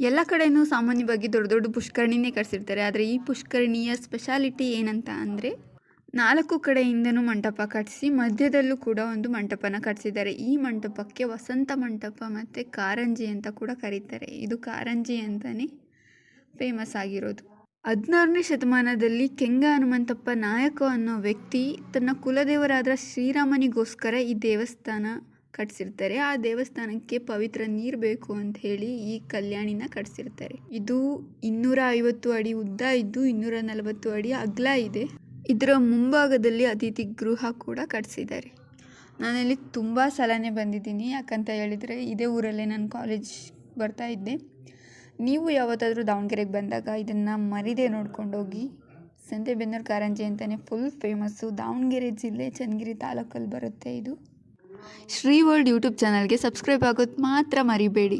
ಎಲ್ಲ ಕಡೆಯೂ ಸಾಮಾನ್ಯವಾಗಿ ದೊಡ್ಡ ದೊಡ್ಡ ಪುಷ್ಕರಣಿನೇ ಕಟ್ಸಿರ್ತಾರೆ. ಆದರೆ ಈ ಪುಷ್ಕರಣಿಯ ಸ್ಪೆಷಾಲಿಟಿ ಏನಂತ ಅಂದರೆ 4 ಕಡೆಯಿಂದನೂ ಮಂಟಪ ಕಟ್ಟಿಸಿ ಮಧ್ಯದಲ್ಲೂ ಕೂಡ ಒಂದು ಮಂಟಪನ ಕಟ್ಟಿಸಿದ್ದಾರೆ. ಈ ಮಂಟಪಕ್ಕೆ ವಸಂತ ಮಂಟಪ ಮತ್ತು ಕಾರಂಜಿ ಅಂತ ಕೂಡ ಕರೀತಾರೆ. ಇದು ಕಾರಂಜಿ ಅಂತಲೇ ಫೇಮಸ್ ಆಗಿರೋದು. 16ನೇ ಶತಮಾನದಲ್ಲಿ ಕೆಂಗ ಹನುಮಂತಪ್ಪ ನಾಯಕ ಅನ್ನೋ ವ್ಯಕ್ತಿ ತನ್ನ ಕುಲದೇವರಾದ ಶ್ರೀರಾಮನಿಗೋಸ್ಕರ ಈ ದೇವಸ್ಥಾನ ಕಟ್ಸಿರ್ತಾರೆ. ಆ ದೇವಸ್ಥಾನಕ್ಕೆ ಪವಿತ್ರ ನೀರು ಬೇಕು ಅಂತ ಹೇಳಿ ಈ ಕಲ್ಯಾಣಿನ ಕಟ್ಸಿರ್ತಾರೆ. ಇದು 250 ಅಡಿ ಉದ್ದ ಇದ್ದು 240 ಅಡಿ ಅಗಲ ಇದೆ. ಇದರ ಮುಂಭಾಗದಲ್ಲಿ ಅತಿಥಿ ಗೃಹ ಕೂಡ ಕಟ್ಸಿದ್ದಾರೆ. ನಾನಿಲ್ಲಿ ತುಂಬ ಸಲನೇ ಬಂದಿದ್ದೀನಿ. ಯಾಕಂತ ಹೇಳಿದರೆ ಇದೇ ಊರಲ್ಲೇ ನಾನು ಕಾಲೇಜ್ ಬರ್ತಾ ಇದ್ದೆ. ನೀವು ಯಾವತ್ತಾದರೂ ದಾವಣಗೆರೆಗೆ ಬಂದಾಗ ಇದನ್ನು ಮರಿದೇ ನೋಡ್ಕೊಂಡೋಗಿ. ಸಂತೆಬೆನ್ನೂರು ಕಾರಂಜಿ ಅಂತಲೇ ಫುಲ್ ಫೇಮಸ್ಸು. ದಾವಣಗೆರೆ ಜಿಲ್ಲೆ ಚನ್ನಗಿರಿ ತಾಲೂಕಲ್ಲಿ ಬರುತ್ತೆ ಇದು. ಶ್ರೀ ವರ್ಲ್ಡ್ ಯೂಟ್ಯೂಬ್ ಚಾನಲ್ಗೆ ಸಬ್ಸ್ಕ್ರೈಬ್ ಆಗೋದು ಮಾತ್ರ ಮರಿಬೇಡಿ.